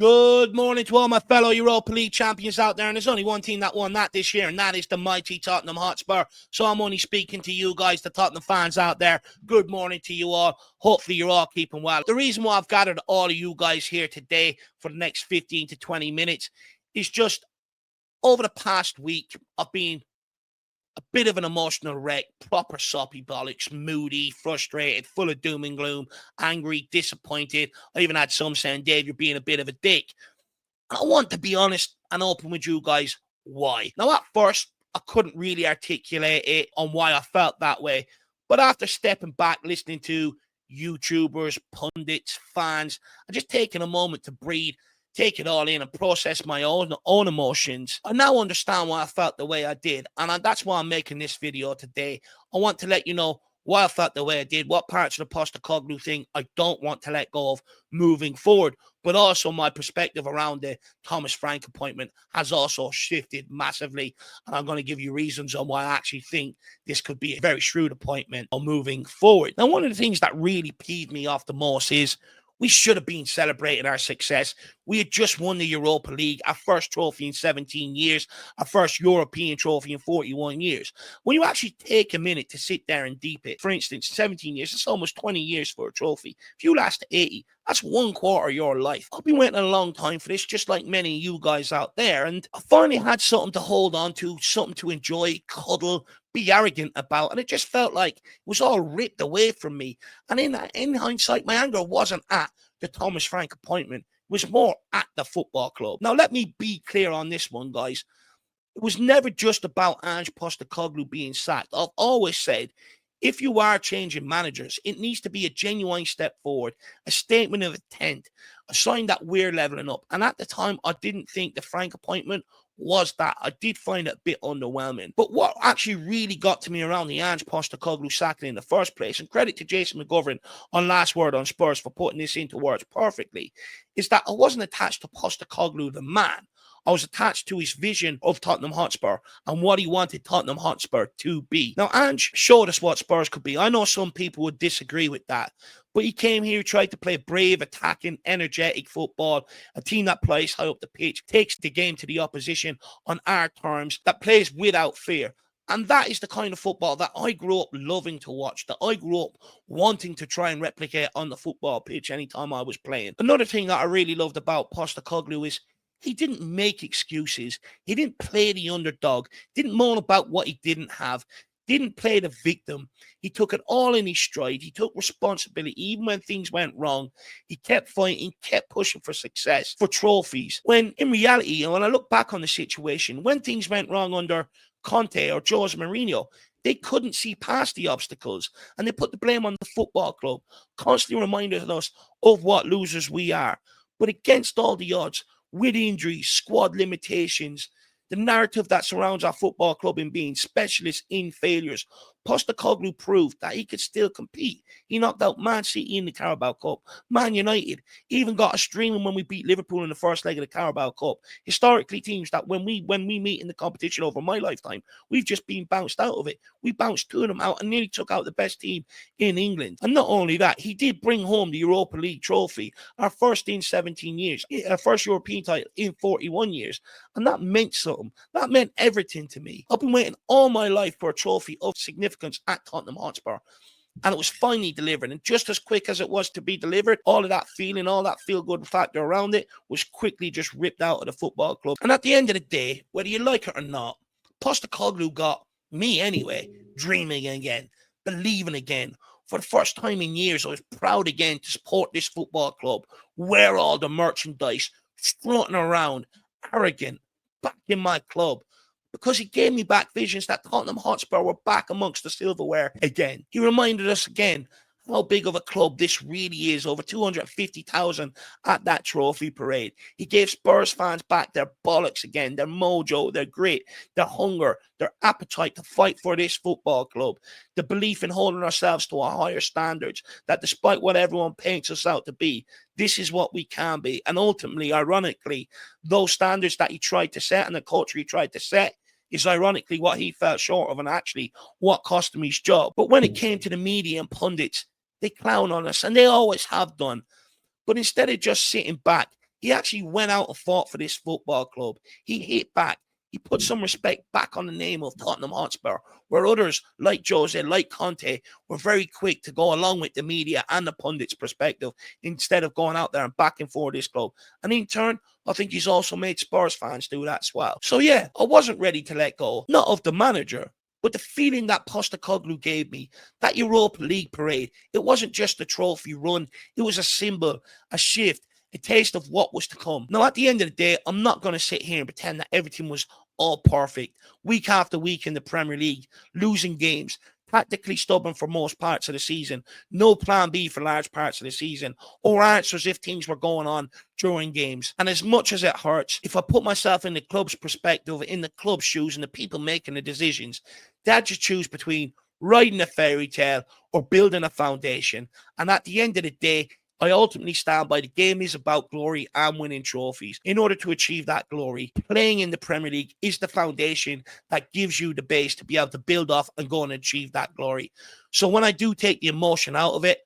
Good morning to all my fellow Europa League champions out there, and there's only one team that won that this year, and that is the mighty Tottenham Hotspur. So I'm only speaking to you guys, the Tottenham fans out there. Good morning to you all. Hopefully you're all keeping well. The reason why I've gathered all of you guys here today for the next 15 to 20 minutes is just over the past week, I've been a bit of an emotional wreck, proper soppy bollocks, moody, frustrated, full of doom and gloom, angry, disappointed. I even had some saying, Dave, you're being a bit of a dick. I want to be honest and open with you guys why. Now, at first, I couldn't really articulate it on why I felt that way. But after stepping back, listening to YouTubers, pundits, fans, and just taking a moment to breathe, take it all in and process my own emotions, I now understand why I felt the way I did. And that's why I'm making this video today. I want to let you know why I felt the way I did, what parts of the Postecoglou thing I don't want to let go of moving forward, but also my perspective around the Thomas Frank appointment has also shifted massively, and I'm going to give you reasons on why I actually think this could be a very shrewd appointment on moving forward. Now, one of the things that really peeved me off the most is we should have been celebrating our success. We had just won the Europa League, our first trophy in 17 years, our first European trophy in 41 years. When you actually take a minute to sit there and deep it, for instance, 17 years, it's almost 20 years for a trophy. If you last 80, that's 1/4 of your life. I've been waiting a long time for this, just like many of you guys out there, and I finally had something to hold on to, something to enjoy, cuddle, be arrogant about, and it just felt like it was all ripped away from me. And in hindsight, my anger wasn't at the Thomas Frank appointment, it was more at the football club. Now, let me be clear on this one, guys. It was never just about Ange Postecoglou being sacked. I've always said, if you are changing managers, it needs to be a genuine step forward, a statement of intent, a sign that we're leveling up. And at the time, I didn't think the Frank appointment was that. I did find it a bit underwhelming. But what actually really got to me around the Ange Postecoglou sacking in the first place, and credit to Jason McGovern on Last Word on Spurs for putting this into words perfectly, is that I wasn't attached to Postecoglou the man. I was attached to his vision of Tottenham Hotspur and what he wanted Tottenham Hotspur to be. Now, Ange showed us what Spurs could be. I know some people would disagree with that, but he came here, tried to play brave, attacking, energetic football, a team that plays high up the pitch, takes the game to the opposition on our terms, that plays without fear. And that is the kind of football that I grew up loving to watch, that I grew up wanting to try and replicate on the football pitch anytime I was playing. Another thing that I really loved about Postecoglou is he didn't make excuses. He didn't play the underdog, didn't moan about what he didn't have, didn't play the victim. He took it all in his stride. He took responsibility even when things went wrong. He kept fighting, kept pushing for success, for trophies. When in reality, and when I look back on the situation, when things went wrong under Conte or Jose Mourinho, they couldn't see past the obstacles and they put the blame on the football club, constantly reminding us of what losers we are. But against all the odds, with injuries, squad limitations, the narrative that surrounds our football club in being specialists in failures, Postecoglou proved that he could still compete. He knocked out Man City in the Carabao Cup, Man United, even got a streaming when we beat Liverpool in the first leg of the Carabao Cup. Historically, teams that when we meet in the competition over my lifetime, we've just been bounced out of it. We bounced two of them out and nearly took out the best team in England. And not only that, he did bring home the Europa League trophy, our first in 17 years, our first European title in 41 years. And that meant something. That meant everything to me. I've been waiting all my life for a trophy of significance at Tottenham Hotspur, and it was finally delivered. And just as quick as it was to be delivered, all of that feeling, all that feel-good factor around it was quickly just ripped out of the football club. And at the end of the day, whether you like it or not, Postecoglou got me anyway, dreaming again, believing again. For the first time in years, I was proud again to support this football club, wear all the merchandise, strutting around, arrogant, back in my club, because he gave me back visions that Tottenham Hotspur were back amongst the silverware again. He reminded us again how big of a club this really is, over 250,000 at that trophy parade. He gave Spurs fans back their bollocks again, their mojo, their grit, their hunger, their appetite to fight for this football club, the belief in holding ourselves to a higher standards, that despite what everyone paints us out to be, this is what we can be. And ultimately, ironically, those standards that he tried to set and the culture he tried to set is ironically what he fell short of and actually what cost him his job. But when it came to the media and pundits, they clown on us, and they always have done. But instead of just sitting back, He actually went out and fought for this football club. He hit back. He put some respect back on the name of Tottenham Hotspur, where others like Jose, like Conte, were very quick to go along with the media and the pundits' perspective instead of going out there and backing for this club. And in turn, I think he's also made Spurs fans do that as well. So yeah, I wasn't ready to let go, not of the manager, but the feeling that Postecoglou gave me, that Europa League parade, it wasn't just a trophy run, it was a symbol, a shift, a taste of what was to come. Now, at the end of the day, I'm not going to sit here and pretend that everything was all perfect. Week after week in the Premier League, losing games, tactically stubborn for most parts of the season, no plan B for large parts of the season, or answers if things were going on during games. And as much as it hurts, if I put myself in the club's perspective, in the club's shoes, and the people making the decisions, they had to choose between writing a fairy tale or building a foundation. And at the end of the day, I ultimately stand by the game is about glory and winning trophies. In order to achieve that glory, playing in the Premier League is the foundation that gives you the base to be able to build off and go and achieve that glory. So when I do take the emotion out of it,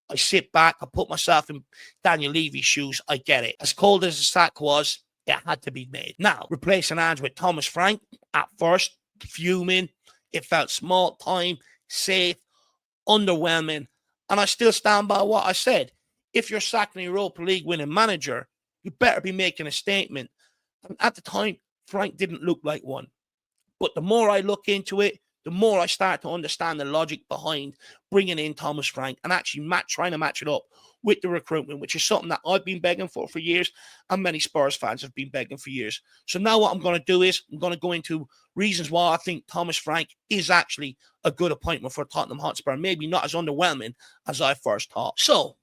I sit back, I put myself in Daniel Levy's shoes, I get it. As cold as the sack was, it had to be made. Now, replacing Ange with Thomas Frank, at first, fuming, it felt small time, safe, underwhelming, and I still stand by what I said. If you're sacking a Europa League winning manager, you better be making a statement. And at the time, Frank didn't look like one. But the more I look into it, the more I start to understand the logic behind bringing in Thomas Frank and actually trying to match it up with the recruitment, which is something that I've been begging for years and many Spurs fans have been begging for years. So now what I'm going to do is I'm going to go into reasons why I think Thomas Frank is actually a good appointment for Tottenham Hotspur, maybe not as underwhelming as I first thought. So,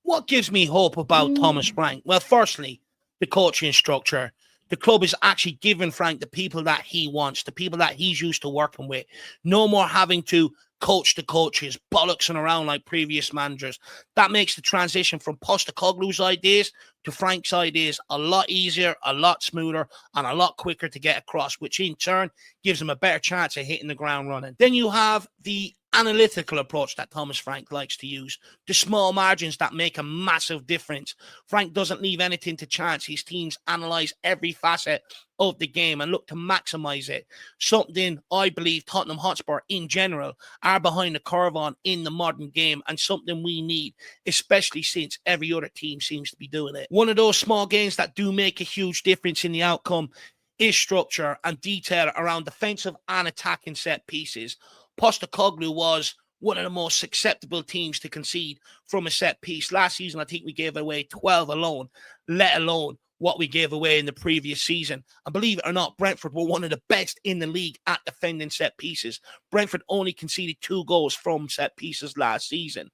what gives me hope about Thomas Frank? Well, firstly, the coaching structure. The club is actually giving Frank the people that he wants, the people that he's used to working with. No more having to coach the coaches, bollocksing around like previous managers. That makes the transition from Postecoglou's ideas to Frank's ideas a lot easier, a lot smoother, and a lot quicker to get across, which in turn gives him a better chance of hitting the ground running. Then you have the analytical approach that Thomas Frank likes to use, the small margins that make a massive difference. Frank doesn't leave anything to chance. His teams analyze every facet of the game and look to maximize it. Something I believe Tottenham Hotspur in general are behind the curve on in the modern game, and something we need, especially since every other team seems to be doing it. One of those small gains that do make a huge difference in the outcome is structure and detail around defensive and attacking set pieces. Postecoglou was one of the most susceptible teams to concede from a set piece. Last season, I think we gave away 12 alone, let alone what we gave away in the previous season. And believe it or not, Brentford were one of the best in the league at defending set pieces. Brentford only conceded 2 goals from set pieces last season.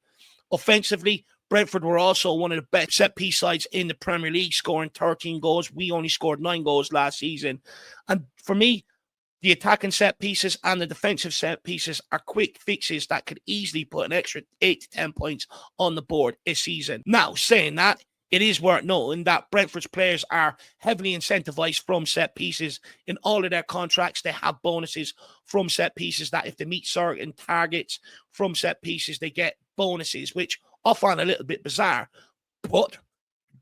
Offensively, Brentford were also one of the best set-piece sides in the Premier League, scoring 13 goals. We only scored 9 goals last season. And for me, the attacking set pieces and the defensive set pieces are quick fixes that could easily put an extra 8 to 10 points on the board this season. Now, saying that, it is worth noting that Brentford's players are heavily incentivized from set pieces. In all of their contracts, they have bonuses from set pieces that if they meet certain targets from set pieces, they get bonuses, which I find a little bit bizarre. But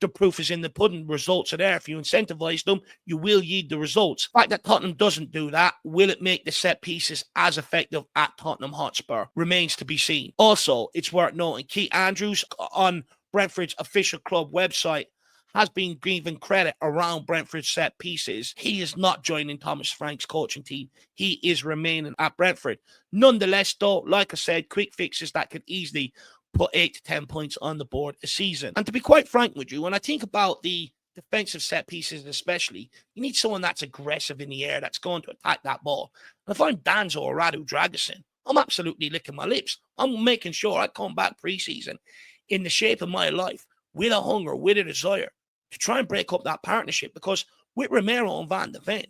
the proof is in the pudding. Results are there. If you incentivize them, you will yield the results. The fact that Tottenham doesn't do that, will it make the set pieces as effective at Tottenham Hotspur? Remains to be seen. Also, it's worth noting, Keith Andrews on Brentford's official club website has been given credit around Brentford's set pieces. He is not joining Thomas Frank's coaching team. He is remaining at Brentford. Nonetheless, though, like I said, quick fixes that could easily put 8 to 10 points on the board a season. And to be quite frank with you, when I think about the defensive set pieces especially, you need someone that's aggressive in the air, that's going to attack that ball. And if I'm Danzo or Radu Dragusin, I'm absolutely licking my lips. I'm making sure I come back pre-season in the shape of my life, with a hunger, with a desire to try and break up that partnership, because with Romero and Van de Ven,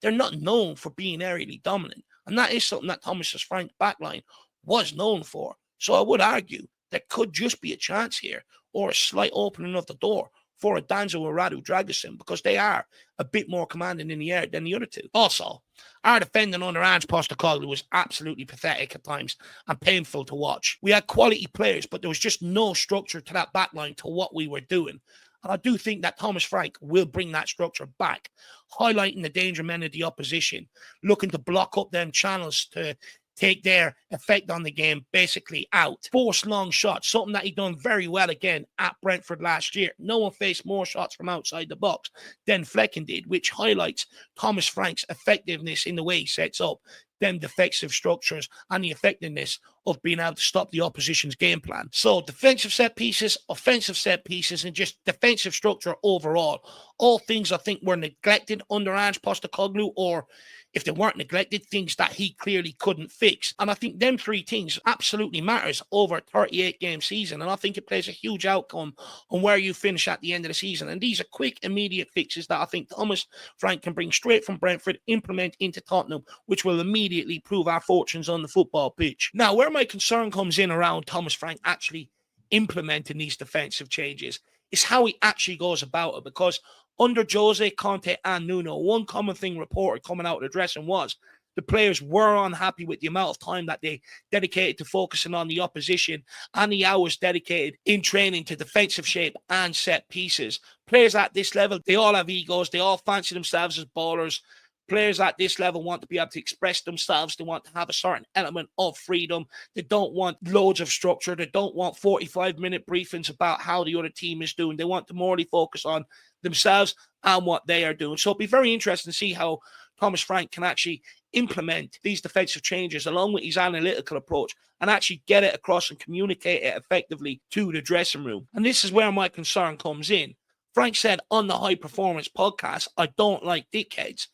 they're not known for being aerially dominant. And that is something that Thomas Frank's backline was known for. So I would argue there could just be a chance here, or a slight opening of the door for a Danzo or Radu Dragusin, because they are a bit more commanding in the air than the other two. Also, our defending under Ange Postecoglou was absolutely pathetic at times and painful to watch. We had quality players, but there was just no structure to that backline to what we were doing. And I do think that Thomas Frank will bring that structure back, highlighting the danger men of the opposition, looking to block up them channels to take their effect on the game basically out. Force long shots, something that he done very well again at Brentford last year. No one faced more shots from outside the box than Flecken did, which highlights Thomas Frank's effectiveness in the way he sets up them defensive structures and the effectiveness of being able to stop the opposition's game plan. So defensive set pieces, offensive set pieces, and just defensive structure overall, all things I think were neglected under Ange Postecoglou, or if they weren't neglected, things that he clearly couldn't fix. And I think them three things absolutely matters over a 38-game season. And I think it plays a huge outcome on where you finish at the end of the season. And these are quick, immediate fixes that I think Thomas Frank can bring straight from Brentford, implement into Tottenham, which will immediately prove our fortunes on the football pitch. Now, where my concern comes in around Thomas Frank actually implementing these defensive changes is how he actually goes about it, because under Jose, Conte, and Nuno, one common thing reported coming out of the dressing was the players were unhappy with the amount of time that they dedicated to focusing on the opposition and the hours dedicated in training to defensive shape and set pieces. Players at this level, they all have egos. They all fancy themselves as ballers. Players at this level want to be able to express themselves. They want to have a certain element of freedom. They don't want loads of structure. They don't want 45-minute briefings about how the other team is doing. They want to morely focus on themselves and what they are doing. So it'll be very interesting to see how Thomas Frank can actually implement these defensive changes along with his analytical approach and actually get it across and communicate it effectively to the dressing room. And this is where my concern comes in. Frank said on the High Performance podcast, I don't like dickheads.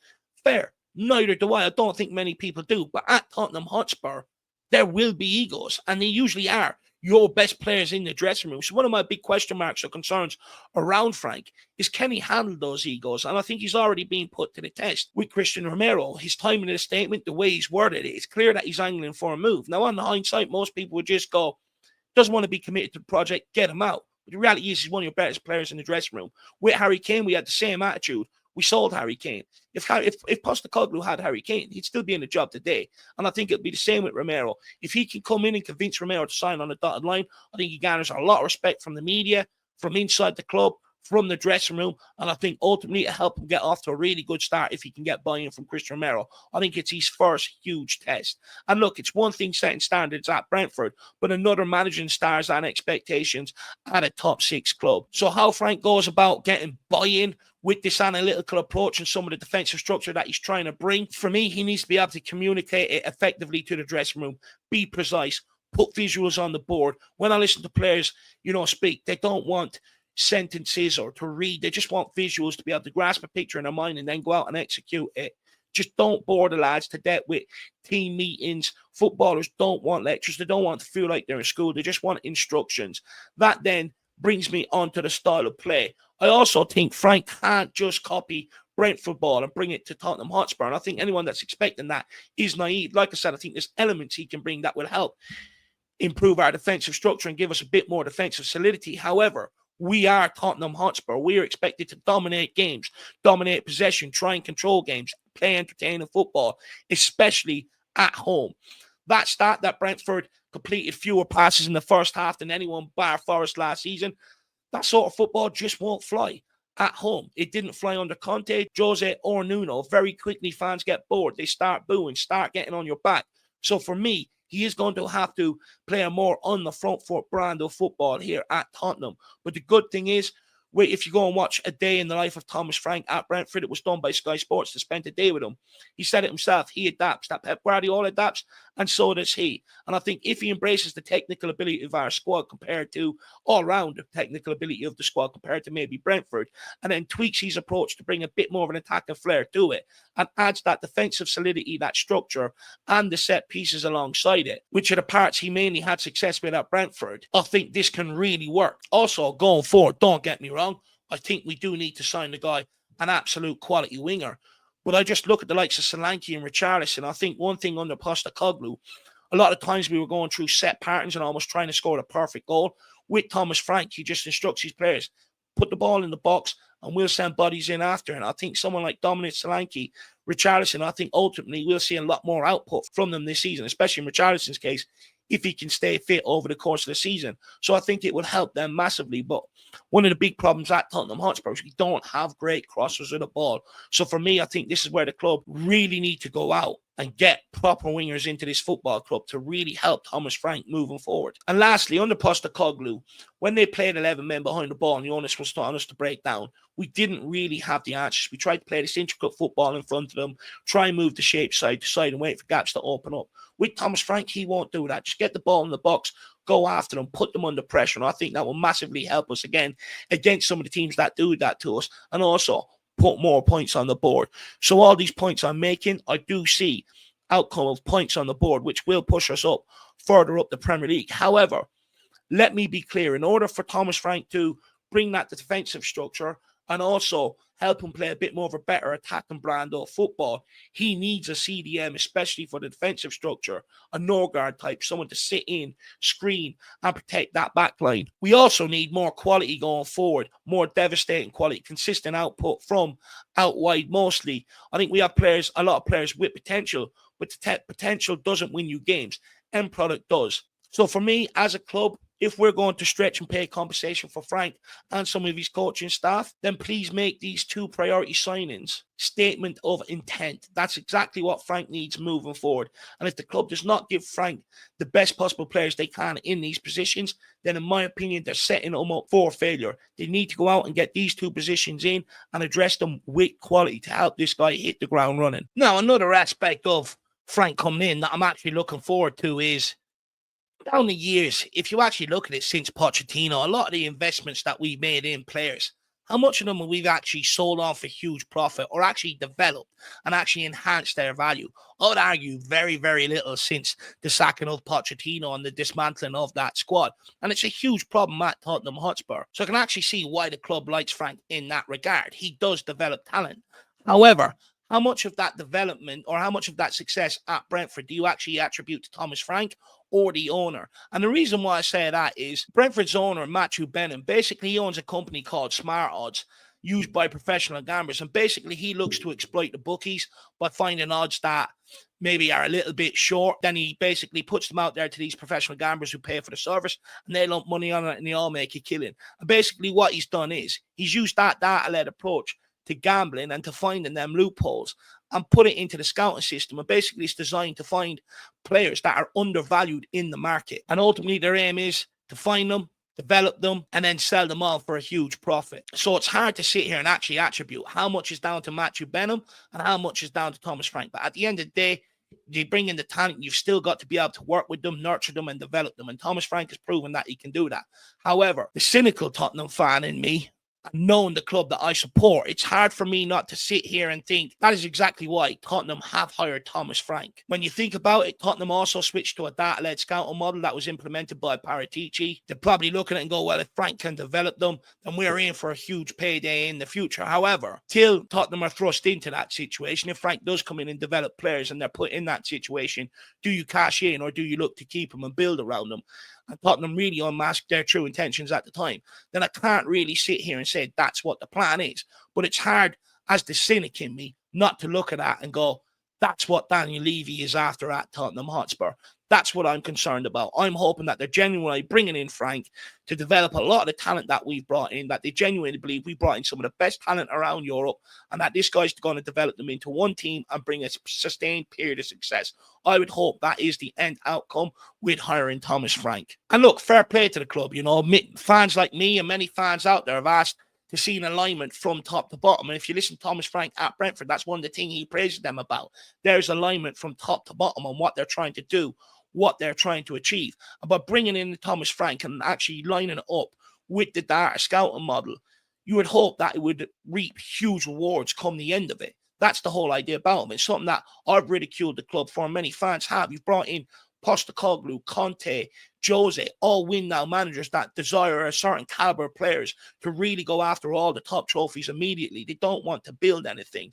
Fair. Neither do I. I don't think many people do. But at Tottenham Hotspur, there will be egos, and they usually are your best players in the dressing room. So one of my big question marks or concerns around Frank is, can he handle those egos? And I think he's already been put to the test with Christian Romero. His timing of the statement, the way he's worded it, it's clear that he's angling for a move. Now, on the hindsight, most people would just go, doesn't want to be committed to the project, get him out. But the reality is he's one of your best players in the dressing room. With Harry Kane, we had the same attitude. We sold Harry Kane. If Postecoglou had Harry Kane, he'd still be in the job today. And I think it'd be the same with Romero. If he can come in and convince Romero to sign on the dotted line, I think he garners a lot of respect from the media, from inside the club, from the dressing room, and I think ultimately to help him get off to a really good start if he can get buy-in from Christian Romero. I think it's his first huge test. And look, it's one thing setting standards at Brentford, but another managing stars and expectations at a top six club. So how Frank goes about getting buy-in with this analytical approach and some of the defensive structure that he's trying to bring, for me, he needs to be able to communicate it effectively to the dressing room, be precise, put visuals on the board. When I listen to players, speak, they don't want sentences or to read. They just want visuals to be able to grasp a picture in their mind and then go out and execute it. Just don't bore the lads to death with team meetings. Footballers don't want lectures. They don't want to feel like they're in school. They just want instructions. That then brings me on to the style of play. I also think Frank can't just copy Brentford ball and bring it to Tottenham Hotspur. And I think anyone that's expecting that is naive. Like I said, I think there's elements he can bring that will help improve our defensive structure and give us a bit more defensive solidity. However, we are Tottenham Hotspur. We are expected to dominate games, dominate possession, try and control games, play entertaining football, especially at home. That stat that Brentford completed fewer passes in the first half than anyone bar Forest last season, that sort of football just won't fly at home. It didn't fly under Conte, Jose, or Nuno. Very quickly, fans get bored. They start booing, start getting on your back. So for me, he is going to have to play a more on the front foot brand of football here at Tottenham. But the good thing is, if you go and watch a day in the life of Thomas Frank at Brentford, it was done by Sky Sports to spend a day with him. He said it himself. He adapts. That Pep Guardiola adapts, and so does he. And I think if he embraces the technical ability of our squad compared to all-round technical ability of the squad compared to maybe Brentford, and then tweaks his approach to bring a bit more of an attacking flair to it, and adds that defensive solidity, that structure, and the set pieces alongside it, which are the parts he mainly had success with at Brentford, I think this can really work. Also, going forward, don't get me wrong, I think we do need to sign the guy an absolute quality winger. But I just look at the likes of Solanke and Richarlison. I think one thing under Postecoglou, a lot of times we were going through set patterns and almost trying to score the perfect goal. With Thomas Frank, he just instructs his players, put the ball in the box and we'll send bodies in after. And I think someone like Dominic Solanke, Richarlison, I think ultimately we'll see a lot more output from them this season, especially in Richarlison's case. if he can stay fit over the course of the season. So I think it will help them massively. But one of the big problems at Tottenham Hotspur is we don't have great crossers of the ball. So for me, I think this is where the club really need to go out and get proper wingers into this football club to really help Thomas Frank moving forward. And lastly, under Postecoglou, when they played 11 men behind the ball and the onus was on us to break down, we didn't really have the answers. We tried to play this intricate football in front of them, try and move the shape side to side and wait for gaps to open up. With Thomas Frank, he won't do that. Just get the ball in the box, go after them, put them under pressure. And I think that will massively help us again against some of the teams that do that to us, and also put more points on the board. So all these points I'm making, I do see outcome of points on the board, which will push us up further up the Premier League. However, let me be clear, in order for Thomas Frank to bring that defensive structure and also help him play a bit more of a better attacking brand of football, he needs a CDM, especially for the defensive structure, a no-guard type, someone to sit in, screen, and protect that back line. We also need more quality going forward, more devastating quality, consistent output from out wide mostly. I think we have players, a lot of players with potential, but the potential doesn't win you games. End product does. So for me, as a club, if we're going to stretch and pay compensation for Frank and some of his coaching staff, then please make these two priority signings statement of intent. That's exactly what Frank needs moving forward. And if the club does not give Frank the best possible players they can in these positions, then in my opinion, they're setting them up for failure. They need to go out and get these two positions in and address them with quality to help this guy hit the ground running. Now, another aspect of Frank coming in that I'm actually looking forward to is down the years, if you actually look at it since Pochettino, a lot of the investments that we made in players, how much of them we've actually sold on for huge profit or actually developed and actually enhanced their value? I would argue very, very little since the sacking of Pochettino and the dismantling of that squad. And it's a huge problem at Tottenham Hotspur. So I can actually see why the club likes Frank in that regard. He does develop talent. However, how much of that development or how much of that success at Brentford do you actually attribute to Thomas Frank or the owner? And the reason why I say that is Brentford's owner, Matthew Benham, basically he owns a company called Smart Odds used by professional gamblers. And basically he looks to exploit the bookies by finding odds that maybe are a little bit short. Then he basically puts them out there to these professional gamblers who pay for the service and they lump money on it and they all make a killing. And basically what he's done is he's used that data-led approach to gambling and to finding them loopholes and put it into the scouting system. And basically it's designed to find players that are undervalued in the market. And ultimately their aim is to find them, develop them, and then sell them on for a huge profit. So it's hard to sit here and actually attribute how much is down to Matthew Benham and how much is down to Thomas Frank. But at the end of the day, you bring in the talent, you've still got to be able to work with them, nurture them, and develop them. And Thomas Frank has proven that he can do that. However, the cynical Tottenham fan in me, knowing the club that I support, it's hard for me not to sit here and think that is exactly why Tottenham have hired Thomas Frank. When you think about it, Tottenham also switched to a data-led scouting model that was implemented by Paratici. They're probably looking at it and go, well, if Frank can develop them, then we're in for a huge payday in the future. However, till Tottenham are thrust into that situation, if Frank does come in and develop players and they're put in that situation, do you cash in or do you look to keep them and build around them? And Tottenham really unmasked their true intentions at the time, then I can't really sit here and say that's what the plan is. But it's hard, as the cynic in me, not to look at that and go, that's what Daniel Levy is after at Tottenham Hotspur. That's what I'm concerned about. I'm hoping that they're genuinely bringing in Frank to develop a lot of the talent that we've brought in, that they genuinely believe we brought in some of the best talent around Europe, and that this guy's going to develop them into one team and bring a sustained period of success. I would hope that is the end outcome with hiring Thomas Frank. And look, fair play to the club. You know, fans like me and many fans out there have asked to see an alignment from top to bottom. And if you listen to Thomas Frank at Brentford, that's one of the things he praises them about. There's alignment from top to bottom on what they're trying to do, what they're trying to achieve. And by bringing in Thomas Frank and actually lining it up with the data scouting model, you would hope that it would reap huge rewards come the end of it. That's the whole idea about him. It's something that I've ridiculed the club for, and many fans have. You've brought in Postecoglou, Conte, Jose, all win now managers that desire a certain caliber of players to really go after all the top trophies immediately. They don't want to build anything.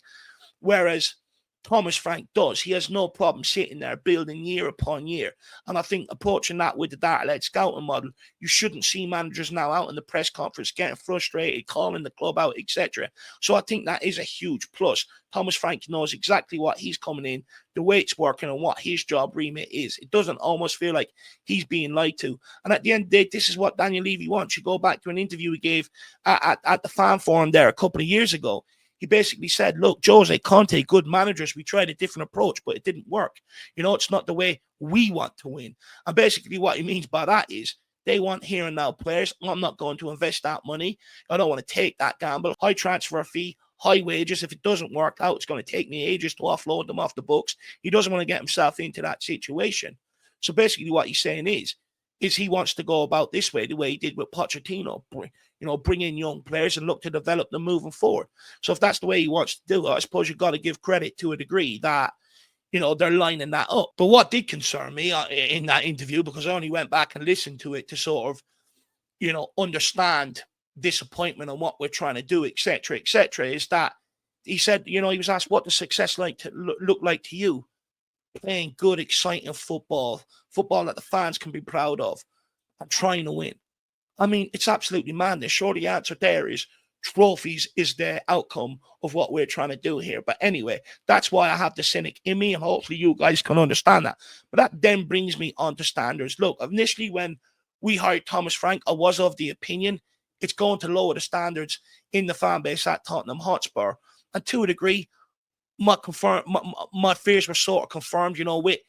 Whereas Thomas Frank does. He has no problem sitting there building year upon year. And I think approaching that with the data-led scouting model, you shouldn't see managers now out in the press conference getting frustrated, calling the club out, etc. So I think that is a huge plus. Thomas Frank knows exactly what he's coming in, the way it's working, and what his job remit is. It doesn't almost feel like he's being lied to. And at the end of the day, this is what Daniel Levy wants. You go back to an interview he gave at the fan forum there a couple of years ago. He basically said, look, Jose, Conte, good managers. We tried a different approach, but it didn't work. You know, it's not the way we want to win. And basically what he means by that is they want here and now players. I'm not going to invest that money. I don't want to take that gamble. High transfer fee, high wages. If it doesn't work out, it's going to take me ages to offload them off the books. He doesn't want to get himself into that situation. So basically what he's saying is he wants to go about this way, the way he did with Pochettino, bring in young players and look to develop them moving forward. So if that's the way he wants to do it, I suppose you've got to give credit to a degree that, they're lining that up. But what did concern me in that interview, because I only went back and listened to it to sort of, understand disappointment and what we're trying to do, etc., is that he said, he was asked, what does success look like to you? Playing good, exciting football that the fans can be proud of, and trying to win. I mean, it's absolutely madness. Sure, the answer there is trophies is the outcome of what we're trying to do here. But anyway, that's why I have the cynic in me, and hopefully you guys can understand that. But that then brings me on to standards. Look, initially when we hired Thomas Frank, I was of the opinion it's going to lower the standards in the fan base at Tottenham Hotspur. And to a degree, my fears were sort of confirmed, with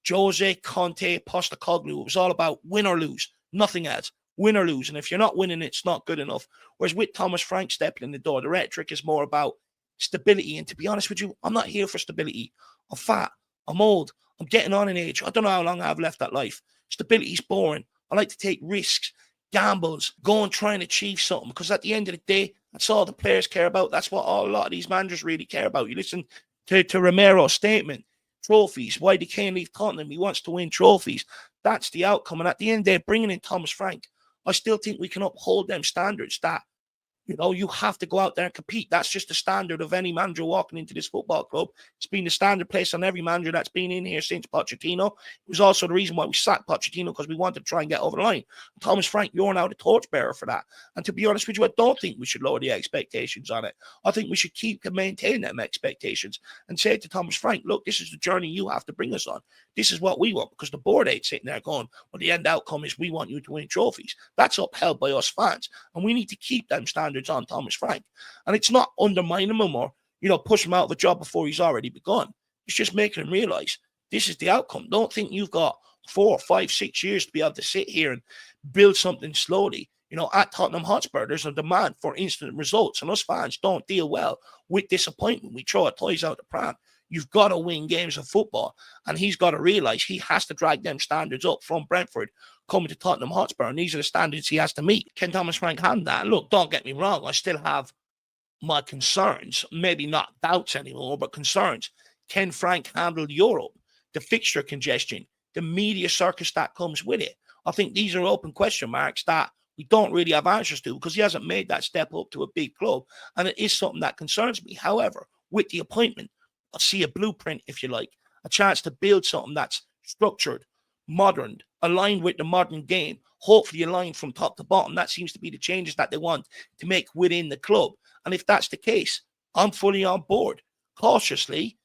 Jose, Conte, Postecoglou. It was all about win or lose, nothing else. Win or lose. And if you're not winning, it's not good enough. Whereas with Thomas Frank stepping in the door, the rhetoric is more about stability. And to be honest with you, I'm not here for stability. I'm fat. I'm old. I'm getting on in age. I don't know how long I've left that life. Stability's boring. I like to take risks, gambles, go and try and achieve something. Because at the end of the day, that's all the players care about. That's what a lot of these managers really care about. You listen to Romero's statement. Trophies. Why did Kane leave Tottenham? He wants to win trophies. That's the outcome. And at the end of the day, bringing in Thomas Frank, I still think we can uphold them standards that, you have to go out there and compete. That's just the standard of any manager walking into this football club. It's been the standard place on every manager that's been in here since Pochettino. It was also the reason why we sacked Pochettino, because we wanted to try and get over the line. Thomas Frank, you're now the torchbearer for that. And to be honest with you, I don't think we should lower the expectations on it. I think we should keep and maintain them expectations and say to Thomas Frank, look, this is the journey you have to bring us on. This is what we want, because the board ain't sitting there going, well, the end outcome is we want you to win trophies. That's upheld by us fans. And we need to keep them standards on Thomas Frank. And it's not undermining him or, push him out of a job before he's already begun. It's just making him realize this is the outcome. Don't think you've got 4, 5, 6 years to be able to sit here and build something slowly. At Tottenham Hotspur, there's a demand for instant results, and us fans don't deal well with disappointment. We throw our toys out the pram. You've got to win games of football, and he's got to realize he has to drag them standards up from Brentford coming to Tottenham Hotspur, and these are the standards he has to meet. Can Thomas Frank handle that? Look, don't get me wrong, I still have my concerns, maybe not doubts anymore, but concerns. Can Frank handle Europe, the fixture congestion, the media circus that comes with it? I think these are open question marks that we don't really have answers to, because he hasn't made that step up to a big club, and it is something that concerns me. However, with the appointment, I see a blueprint, if you like, a chance to build something that's structured, modern, aligned with the modern game, hopefully aligned from top to bottom. That seems to be the changes that they want to make within the club. And if that's the case, I'm fully on board, cautiously.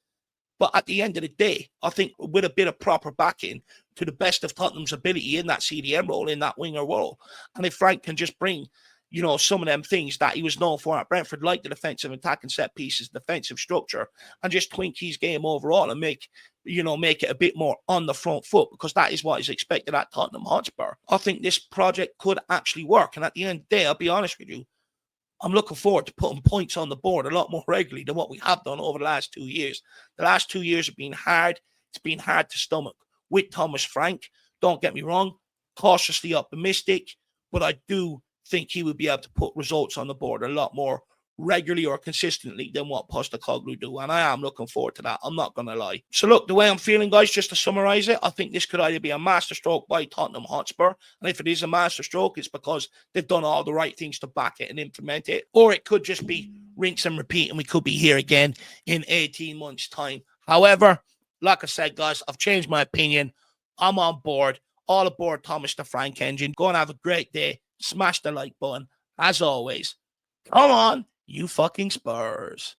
But at the end of the day, I think with a bit of proper backing to the best of Tottenham's ability in that CDM role, in that winger role, and if Frank can just bring, some of them things that he was known for at Brentford, like the defensive attacking set pieces, defensive structure, and just tweak his game overall and make it a bit more on the front foot, because that is what is expected at Tottenham Hotspur. I think this project could actually work. And at the end of the day, I'll be honest with you, I'm looking forward to putting points on the board a lot more regularly than what we have done over the last 2 years. The last 2 years have been hard. It's been hard to stomach. With Thomas Frank, don't get me wrong, cautiously optimistic, but I do think he would be able to put results on the board a lot more regularly or consistently than what Postecoglou do, and I am looking forward to that. I'm not going to lie. So look, the way I'm feeling, guys, just to summarize it, I think this could either be a masterstroke by Tottenham Hotspur, and if it is a masterstroke, it's because they've done all the right things to back it and implement it, or it could just be rinse and repeat, and we could be here again in 18 months' time However, like I said, guys, I've changed my opinion. I'm on board. All aboard Thomas the Frank Engine. Go and have a great day. Smash the like button. As always, come on, you fucking Spurs.